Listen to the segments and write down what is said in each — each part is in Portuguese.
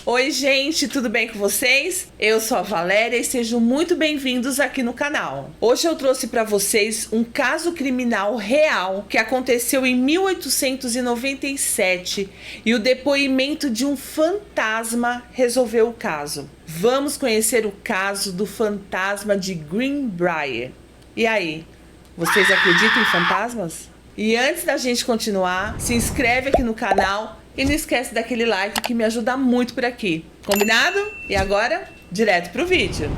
Oi gente, tudo bem com vocês? Eu sou a Valéria e sejam muito bem-vindos aqui no canal. Hoje eu trouxe para vocês um caso criminal real que aconteceu em 1897 e o depoimento de um fantasma resolveu o caso. Vamos conhecer o caso do fantasma de Greenbrier. E aí, vocês acreditam em fantasmas? E antes da gente continuar, se inscreve aqui no canal e não esquece daquele like que me ajuda muito por aqui. Combinado? E agora, direto pro vídeo.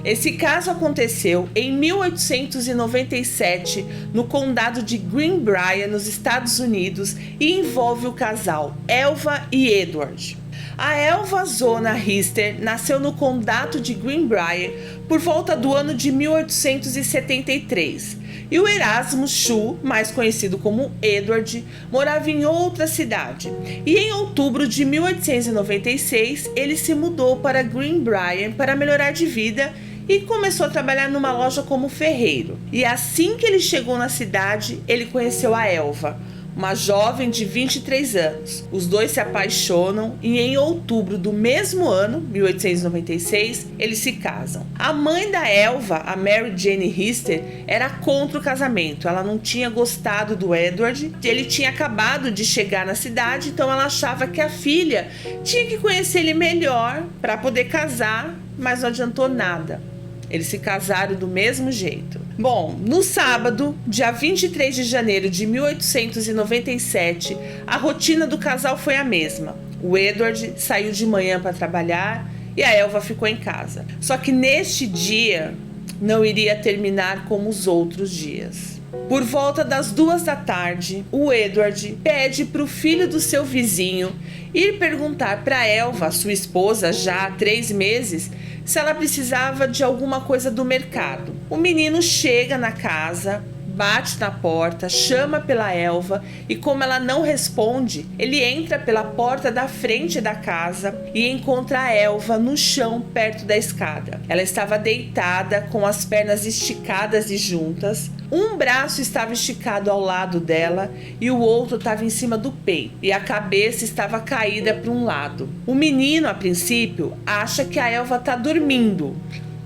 Esse caso aconteceu em 1897 no condado de Greenbrier, nos Estados Unidos, e envolve o casal Elva e Edward. A Elva Zona Rister nasceu no condado de Greenbrier por volta do ano de 1873. E o Erasmus Shue, mais conhecido como Edward, morava em outra cidade. E em outubro de 1896, ele se mudou para Greenbrier para melhorar de vida e começou a trabalhar numa loja como ferreiro. E assim que ele chegou na cidade, ele conheceu a Elva, uma jovem de 23 anos. Os dois se apaixonam e em outubro do mesmo ano, 1896, eles se casam. A mãe da Elva, a Mary Jane Rister, era contra o casamento. Ela não tinha gostado do Edward. Ele tinha acabado de chegar na cidade, então ela achava que a filha tinha que conhecer ele melhor para poder casar, mas não adiantou nada. Eles se casaram do mesmo jeito. Bom, no sábado, dia 23 de janeiro de 1897, a rotina do casal foi a mesma. O Edward saiu de manhã para trabalhar e a Elva ficou em casa. Só que neste dia não iria terminar como os outros dias. Por volta das 2 da tarde, o Edward pede para o filho do seu vizinho ir perguntar para Elva, sua esposa já há 3 meses, se ela precisava de alguma coisa do mercado. O menino chega na casa, bate na porta, chama pela Elva e, como ela não responde, ele entra pela porta da frente da casa e encontra a Elva no chão perto da escada. Ela estava deitada com as pernas esticadas e juntas. Um braço estava esticado ao lado dela e o outro estava em cima do peito, e a cabeça estava caída para um lado. O menino, a princípio, acha que a Elva está dormindo,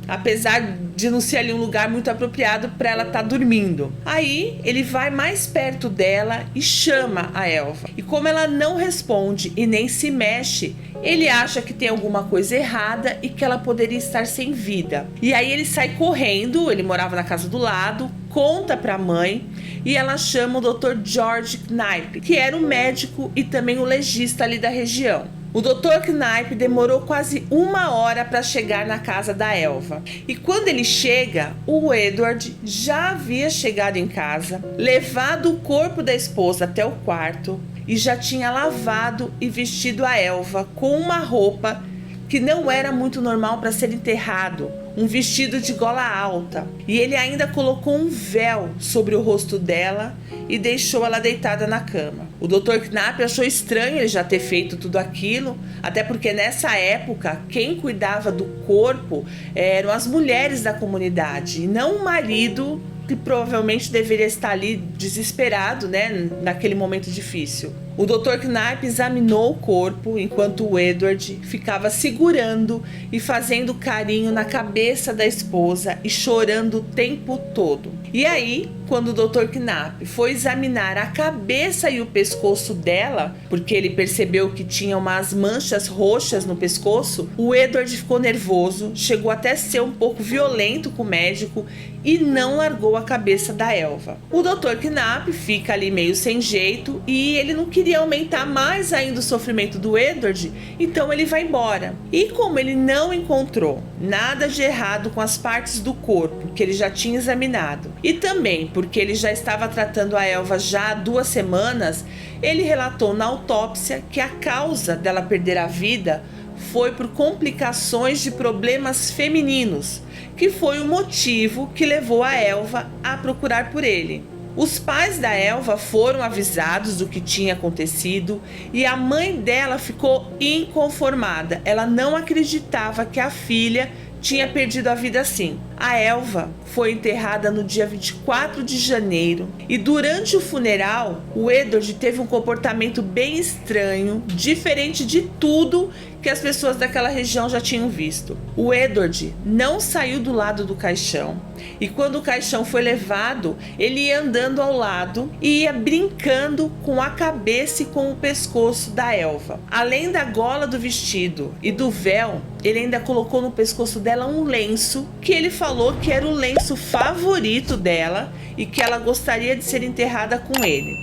apesar de não ser ali um lugar muito apropriado para ela estar dormindo. Aí ele vai mais perto dela e chama a Elva. E como ela não responde e nem se mexe, ele acha que tem alguma coisa errada e que ela poderia estar sem vida. E aí ele sai correndo, ele morava na casa do lado, conta para a mãe e ela chama o Dr. George Knipe, que era o médico e também o legista ali da região. O Dr. Knipe demorou quase 1 hora para chegar na casa da Elva. E quando ele chega, o Edward já havia chegado em casa, levado o corpo da esposa até o quarto e já tinha lavado e vestido a Elva com uma roupa que não era muito normal para ser enterrado, um vestido de gola alta. E ele ainda colocou um véu sobre o rosto dela e deixou ela deitada na cama. O Dr. Knapp achou estranho ele já ter feito tudo aquilo, até porque nessa época quem cuidava do corpo eram as mulheres da comunidade e não o marido, que provavelmente deveria estar ali desesperado, né, naquele momento difícil. O Dr. Knapp examinou o corpo enquanto o Edward ficava segurando e fazendo carinho na cabeça da esposa e chorando o tempo todo. E aí, quando o Dr. Knapp foi examinar a cabeça e o pescoço dela, porque ele percebeu que tinha umas manchas roxas no pescoço, o Edward ficou nervoso, chegou até a ser um pouco violento com o médico e não largou a cabeça da Elva. O Dr. Knapp fica ali meio sem jeito e ele não queria aumentar mais ainda o sofrimento do Edward, então ele vai embora. E como ele não encontrou nada de errado com as partes do corpo que ele já tinha examinado, e também porque ele já estava tratando a Elva já há 2 semanas, ele relatou na autópsia que a causa dela perder a vida foi por complicações de problemas femininos, que foi o motivo que levou a Elva a procurar por ele. Os pais da Elva foram avisados do que tinha acontecido e a mãe dela ficou inconformada. Ela não acreditava que a filha tinha perdido a vida assim. A Elva foi enterrada no dia 24 de janeiro e durante o funeral, o Edward teve um comportamento bem estranho, diferente de tudo que as pessoas daquela região já tinham visto. O Edward não saiu do lado do caixão e quando o caixão foi levado, ele ia andando ao lado e ia brincando com a cabeça e com o pescoço da Elva. Além da gola do vestido e do véu, ele ainda colocou no pescoço dela um lenço que ele falou que era o lenço favorito dela e que ela gostaria de ser enterrada com ele.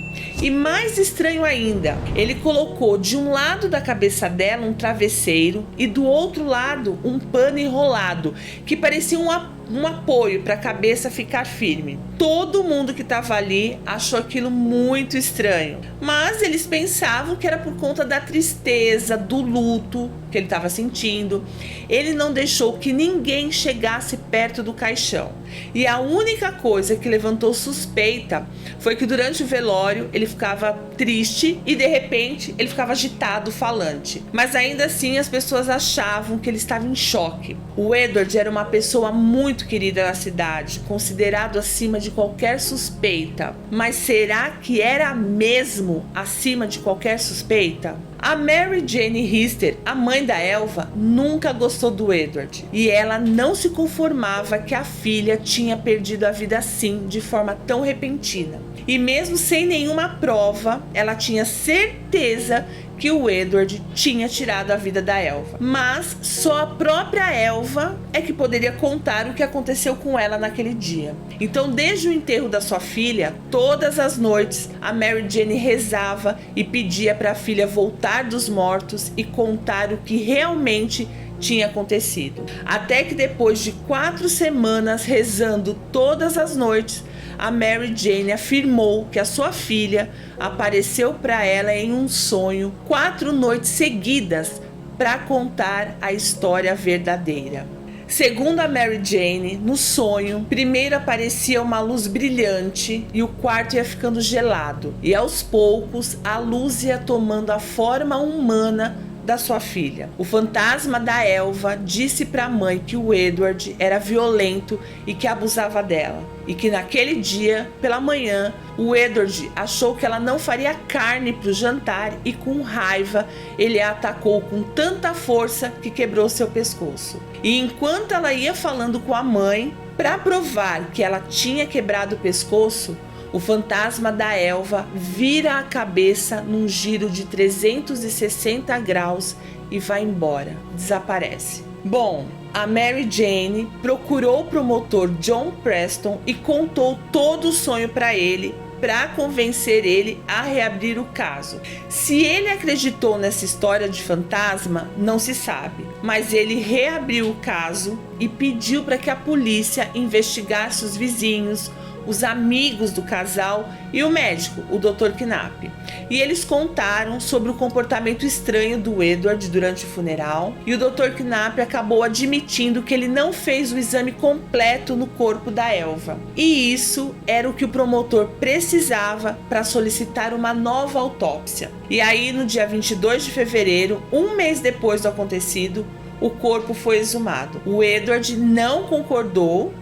E mais estranho ainda, ele colocou de um lado da cabeça dela um travesseiro e do outro lado um pano enrolado que parecia um apoio para a cabeça ficar firme. Todo mundo que estava ali achou aquilo muito estranho, mas eles pensavam que era por conta da tristeza, do luto que ele estava sentindo. Ele não deixou que ninguém chegasse perto do caixão. E a única coisa que levantou suspeita foi que durante o velório ele ficava triste e de repente ele ficava agitado, falante. Mas ainda assim as pessoas achavam que ele estava em choque. O Edward era uma pessoa muito querida na cidade, considerado acima de qualquer suspeita. Mas será que era mesmo acima de qualquer suspeita? A Mary Jane Hister, a mãe da Elva, nunca gostou do Edward e ela não se conformava que a filha tinha perdido a vida assim, de forma tão repentina. E mesmo sem nenhuma prova, ela tinha certeza que o Edward tinha tirado a vida da Elva. Mas só a própria Elva é que poderia contar o que aconteceu com ela naquele dia. Então, desde o enterro da sua filha, todas as noites, a Mary Jane rezava e pedia para a filha voltar dos mortos e contar o que realmente tinha acontecido. Até que depois de 4 semanas rezando todas as noites, a Mary Jane afirmou que a sua filha apareceu para ela em um sonho 4 noites seguidas para contar a história verdadeira. Segundo a Mary Jane, no sonho, primeiro aparecia uma luz brilhante e o quarto ia ficando gelado. E aos poucos, a luz ia tomando a forma humana da sua filha. O fantasma da Elva disse para a mãe que o Edward era violento e que abusava dela. E que naquele dia, pela manhã, o Edward achou que ela não faria carne para o jantar e com raiva ele a atacou com tanta força que quebrou seu pescoço. E enquanto ela ia falando com a mãe, para provar que ela tinha quebrado o pescoço, o fantasma da Elva vira a cabeça num giro de 360 graus e vai embora, desaparece. Bom, a Mary Jane procurou o promotor John Preston e contou todo o sonho para ele, para convencer ele a reabrir o caso. Se ele acreditou nessa história de fantasma, não se sabe, mas ele reabriu o caso e pediu para que a polícia investigasse os vizinhos, os amigos do casal e o médico, o Dr. Knapp. E eles contaram sobre o comportamento estranho do Edward durante o funeral e o Dr. Knapp acabou admitindo que ele não fez o exame completo no corpo da Elva. E isso era o que o promotor precisava para solicitar uma nova autópsia. E aí, no dia 22 de fevereiro, um mês depois do acontecido, o corpo foi exumado. O Edward não concordou,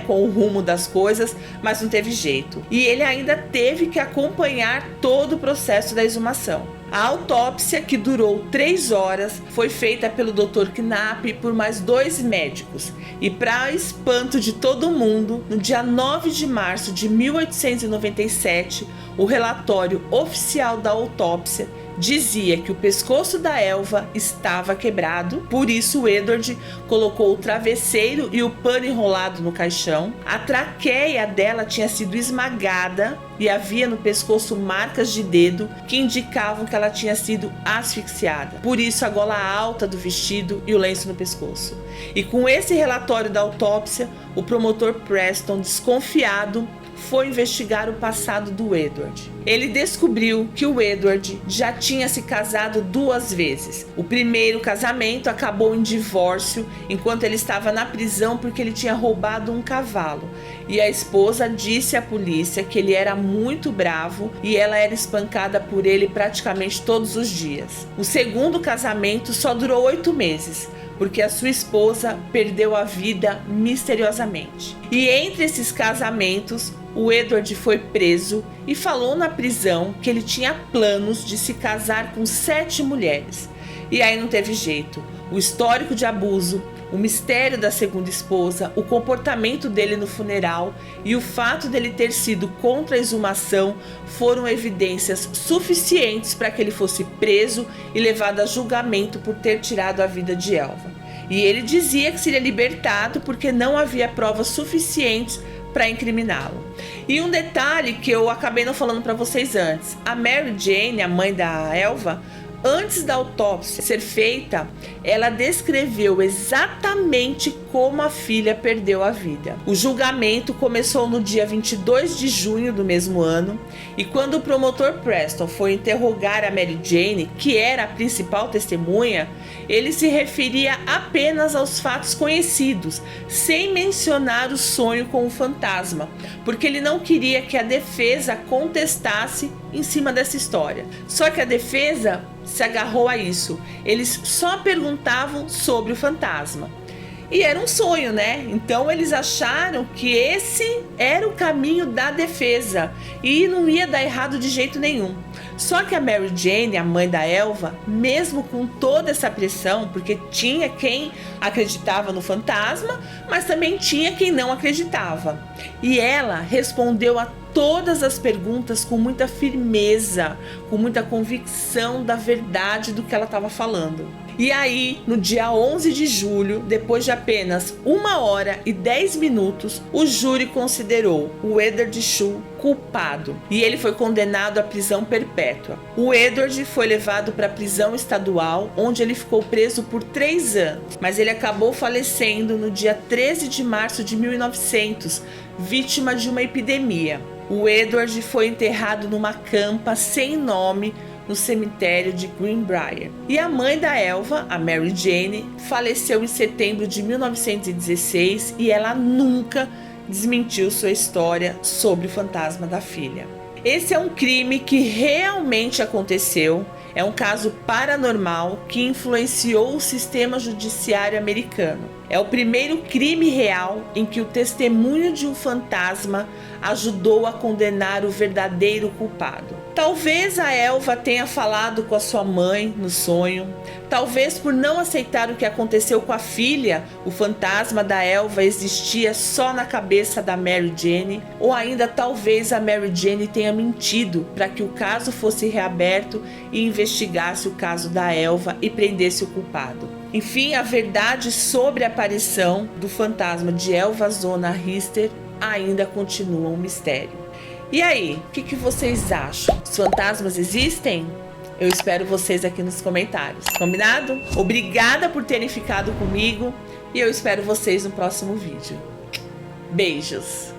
com o rumo das coisas, mas não teve jeito. E ele ainda teve que acompanhar todo o processo da exumação. A autópsia, que durou 3 horas, foi feita pelo Dr. Knapp e por mais 2 médicos. E para espanto de todo mundo, no dia 9 de março de 1897, o relatório oficial da autópsia dizia que o pescoço da Elva estava quebrado, por isso o Edward colocou o travesseiro e o pano enrolado no caixão. A traqueia dela tinha sido esmagada e havia no pescoço marcas de dedo que indicavam que ela tinha sido asfixiada. Por isso a gola alta do vestido e o lenço no pescoço. E com esse relatório da autópsia, o promotor Preston, desconfiado, foi investigar o passado do Edward. ele descobriu que o Edward já tinha se casado 2 vezes. O primeiro casamento acabou em divórcio enquanto ele estava na prisão porque ele tinha roubado um cavalo. E a esposa disse à polícia que ele era muito bravo e ela era espancada por ele praticamente todos os dias. O segundo casamento só durou 8 meses, porque a sua esposa perdeu a vida misteriosamente. E entre esses casamentos, o Edward foi preso e falou na prisão que ele tinha planos de se casar com 7 mulheres. E aí não teve jeito. O histórico de abuso, o mistério da segunda esposa, o comportamento dele no funeral e o fato dele ter sido contra a exumação foram evidências suficientes para que ele fosse preso e levado a julgamento por ter tirado a vida de Elva. E ele dizia que seria libertado porque não havia provas suficientes para incriminá-lo. E um detalhe que eu acabei não falando para vocês antes: a Mary Jane, a mãe da Elva, antes da autópsia ser feita, ela descreveu exatamente como a filha perdeu a vida. O julgamento começou no dia 22 de junho do mesmo ano, e quando o promotor Preston foi interrogar a Mary Jane, que era a principal testemunha, ele se referia apenas aos fatos conhecidos, sem mencionar o sonho com o fantasma, porque ele não queria que a defesa contestasse em cima dessa história. Só que a defesa se agarrou a isso. Eles só perguntavam sobre o fantasma. E era um sonho, né? Então eles acharam que esse era o caminho da defesa e não ia dar errado de jeito nenhum. Só que a Mary Jane, a mãe da Elva, mesmo com toda essa pressão, porque tinha quem acreditava no fantasma, mas também tinha quem não acreditava. E ela respondeu a todas as perguntas com muita firmeza, com muita convicção da verdade do que ela estava falando. E aí, no dia 11 de julho, depois de apenas 1 hora e 10 minutos, o júri considerou o Edward Shue culpado e ele foi condenado à prisão perpétua. O Edward foi levado para a prisão estadual, onde ele ficou preso por 3 anos, mas ele acabou falecendo no dia 13 de março de 1900, vítima de uma epidemia. O Edward foi enterrado numa campa sem nome no cemitério de Greenbrier. E a mãe da Elva, a Mary Jane, faleceu em setembro de 1916 e ela nunca desmentiu sua história sobre o fantasma da filha. Esse é um crime que realmente aconteceu. É um caso paranormal que influenciou o sistema judiciário americano. É o primeiro crime real em que o testemunho de um fantasma ajudou a condenar o verdadeiro culpado. Talvez a Elva tenha falado com a sua mãe no sonho. Talvez por não aceitar o que aconteceu com a filha, o fantasma da Elva existia só na cabeça da Mary Jane. Ou ainda talvez a Mary Jane tenha mentido para que o caso fosse reaberto e investigasse o caso da Elva e prendesse o culpado. Enfim, a verdade sobre a aparição do fantasma de Elva Zona Rister ainda continua um mistério. E aí, o que vocês acham? Os fantasmas existem? Eu espero vocês aqui nos comentários. Combinado? Obrigada por terem ficado comigo e eu espero vocês no próximo vídeo. Beijos!